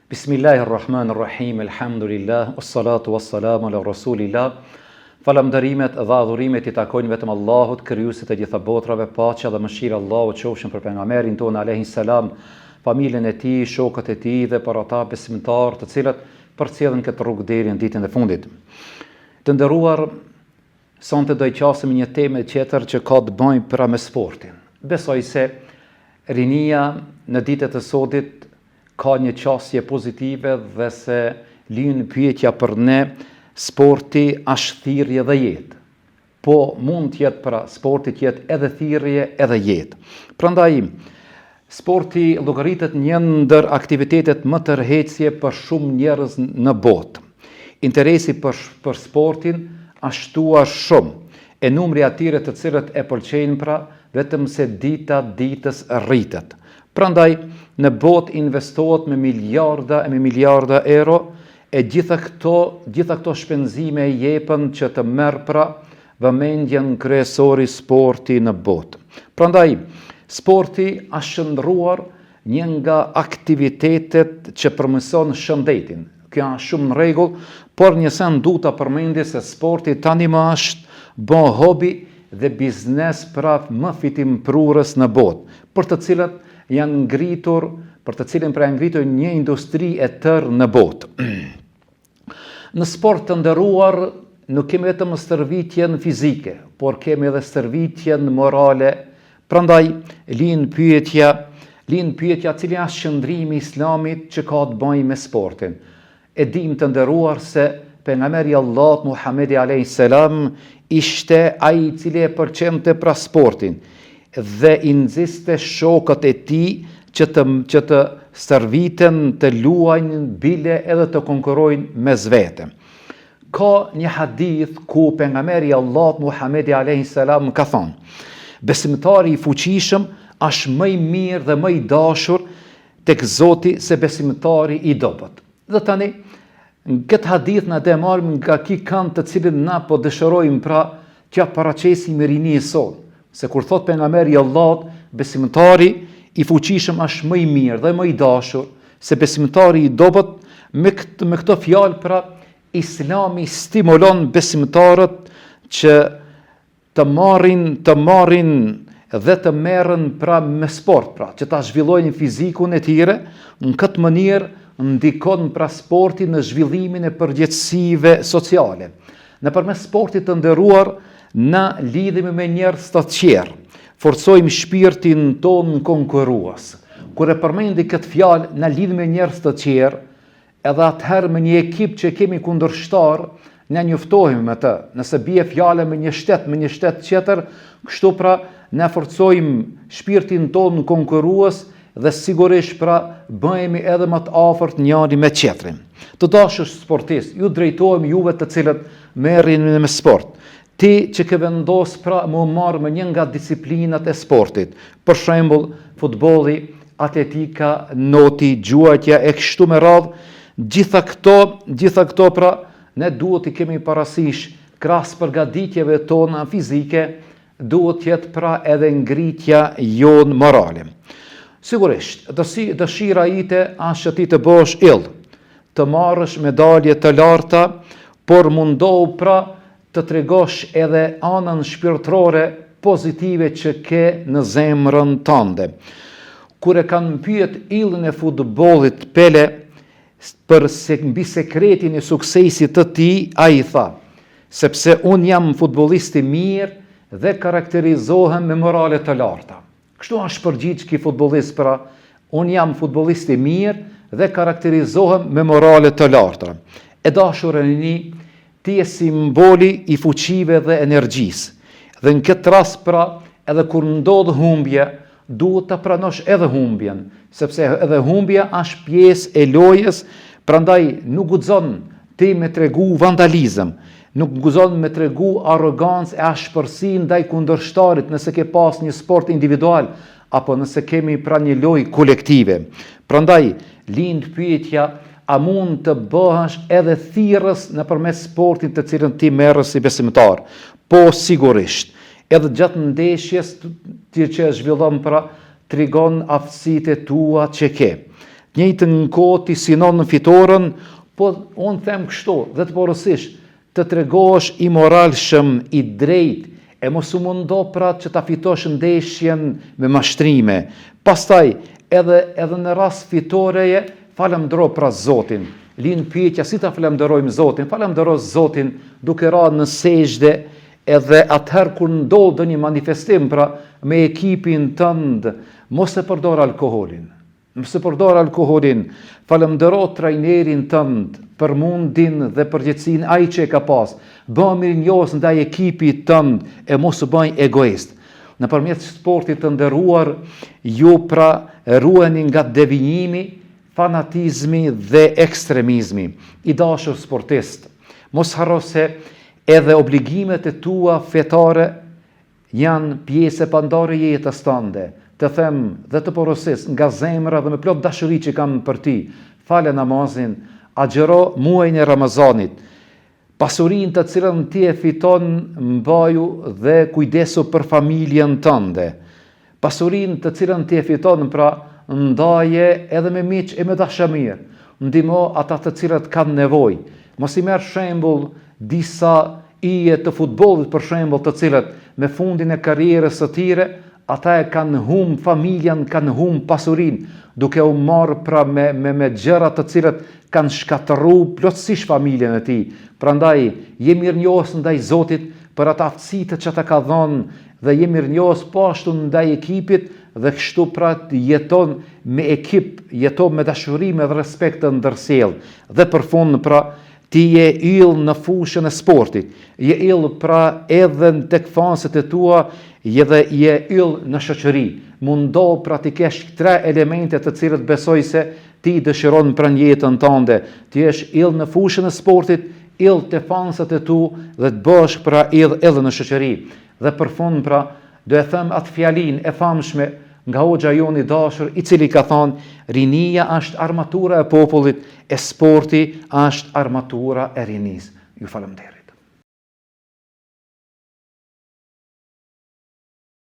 Bismillahirrahmanirrahim, alhamdulillah, wassalatu wassalamu ala rasulillah. Falënderimet dhe adhurimet I takojnë vetëm Allahut, krijuesit të gjitha botrave, paqja dhe mëshira e Allahut qofshin për pejgamberin tonë alayhi salam, familjen e tij, shokët e tij dhe për ata besimtarë të cilët përcjellin këtë rrugë deri në ditën e fundit. Të nderuar, sonte do I qasim një temë tjetër që ka të bëjë pra me sportin. Besoj se rinia në ditët e sodit ka një qasje pozitive dhe se linë pyetja për ne, sporti është thirrje dhe jetë. Po mund t'jetë pra sporti t'jetë edhe thirrje edhe jetë. Prandaj, sporti llogaritet një ndër aktivitetet më tërheqësje për shumë njerëz në botë. Interesi për sportin ashtua shumë, e numri atyre të cilët e pëlqejnë pra vetëm se dita ditës rritet. Prandaj, në botë investohet me miliarda euro, e gjitha këto shpenzime jepen që të merr pra vëmendjen kryesori sporti në botë. Prandaj, sporti është shndruar një nga aktivitetet që përmirëson shëndetin. Kjo është shumë në rregull, por njësën du ta përmendi se sporti tani më është bë hobi dhe biznes pra më fitimprurës në botë, për të cilën pra ngritur një industri e tërë në botë. Në sport të nderuar nuk kemi vetëm stërvitjen fizike, por kemi edhe stërvitjen morale. Prandaj linë pyetja cili është qëndrimi I Islamit që ka të bëjë me sportin. E dim të nderuar se pejgamberi Allahut Muhamedi alayhis salam ishte ai I cili e përqendte pra sportin dhe I nxiste shokët e tij që të stërviten, të luajnë, bile edhe të konkurrojnë mes vete. Ka një hadith ku pejgamberi Allahut Muhamedi alayhis salam ka thonë: besimtari I fuqishëm është më I mirë dhe më I dashur tek Zoti se besimtari I dobët. Dhe tani, në këtë hadith na dhe marrim nga ky kant të cilin na po dëshirojmë pra t'ja paraçesim rinisë sot. Se kur thot pejgamberi Allahut, besimtari I fuqishëm është më I mirë dhe më I dashur se besimtari I dobët, me këto fjalë pra Islami stimulon besimtarët që të marrin dhe të merren pra me sport, pra që ta zhvillojnë fizikun e tyre. Në këtë mënyrë ndikon pra sporti në zhvillimin e përgjegjësive sociale. Nëpërmes sportit të nderuar na lidhemi me njerëz të tjerë, forcojmë shpirtin tonë konkurrues. Kur e përmendi këtë fjalë, na lidhemi me njerëz të tjerë, edhe atëherë me një ekip që kemi kundërshtar, ne njoftohemi me të. Nëse bie fjala me një shtet tjetër, kështu pra ne forcojmë shpirtin tonë konkurrues dhe sigurisht pra bëhemi edhe më të afërt njëri me tjetrin. Të dashur sportistë, ju drejtohem juve të cilët merreni me sport. Ti që ke vendos pra më marrë me një nga disiplinat e sportit, për shembull futbolli, atletika, noti, gjuajtja e kështu me radhë, gjitha këto pra ne duhet I kemi parasysh krahas përgatitjeve tona fizike, duhet jetë pra edhe ngritja jonë morale. Sigurisht, dëshira ite është që ti të bësh ill, të marrësh medalje të larta, por mundohu pra të tregosh edhe anën shpirtërore pozitive që ke në zemrën tënde. Kur e kanë pyet illin e futbollit Pele për mbi sekretin e suksesit të tij, ai tha: sepse un jam futbollist I mirë dhe karakterizohem me morale të larta. Kështu është përgjigj ky futbollist pra: un jam futbollist I mirë dhe karakterizohem me morale të larta. E dashur e rini, ti je simboli I fuqive dhe energjisë. Dhe në këtë rast pra, edhe kur ndodh humbje, duhet ta pranosh edhe humbjen, sepse edhe humbja është pjesë e lojës, prandaj nuk guxon ti me tregu vandalizëm, Nuk guzon me tregu arrogancë e ashpërsi ndaj kundërshtarit nëse ke pas një sport individual apo nëse kemi pra një lojë kolektive. Prandaj lind pyetja, a mund të bëhesh edhe thirrës nëpërmjet sportit të cilën ti merresh si besimtar? Po sigurisht. Edhe gjatë ndeshjes që zhvillon pra tregon aftësitë tua që ke. Njëjtën kohë ti synon në fitoren, po unë them kështu, dhe të porosish, të tregosh i moralshëm, i drejt, e mos u mundo pra që ta fitosh ndeshjen me mashtrime. Pastaj, edhe në rast fitoreje, falemndero pra Zotin. Lind pyetja, si ta falemnderojmë Zotin? Falemndero Zotin duke rënë në sejdë, edhe atëherë kur ndodh një manifestim pra me ekipin tënd, mos e përdor alkoolin. Mëse përdor alkoholin, falemndero trajnerin tënd për mundin dhe përgjegjësinë ai që e ka pas. Bëj mirënjohës ndaj ekipit tënd e mos u bëj egoist. Nëpërmjet sportit të nderuar, ju pra ruheni nga devinjimi, fanatizmi dhe ekstremizmi. I dashur sportist, mos harro se edhe obligimet e tua fetare janë pjesë e pandore jetës tënde. Të them dhe të porosis nga zemra dhe me plot dashuri që kam për ti, fale namazin, agjëro muajin e Ramazanit, pasurinë të cilën ti e fiton mbaju dhe kujdesu për familjen tënde, pasurinë të cilën ti e fiton pra ndaje edhe me miq e me dashamir, ndihmo ata të cilët kanë nevojë. Mos i merr shembull disa ije të futbollit për shembull të cilët me fundin e karrierës së tyre ata e kanë hum familjen, kanë hum pasurin, duke u marrë pra me gjëra të cilët kanë shkatërru plotësisht familjen e tij. Prandaj, jemi mirënjohës ndaj Zotit për atë aftësitë që ta ka dhënë dhe jemi mirënjohës po ashtu ndaj ekipit dhe kështu pra jeton me ekip, jeton me dashuri, me respekt të ndërsjellë. Dhe për fund pra ti je yll në fushën e sportit, je yll pra edhe tek fanset e tua, je yll në shoqëri. Mundo pra ti kesh 3 elemente të cilët besoj se ti dëshiron pra në jetën tënde. Ti jesh yll në fushën e sportit, yll te fanset e tu dhe të bësh pra yll edhe në shoqëri. Dhe për fund pra do e them atë fjalinë e famshme nga hoxha jon i dashur, i cili ka thënë, rinia është armatura e popullit, e sporti është armatura e rinisë. Ju falemnderit.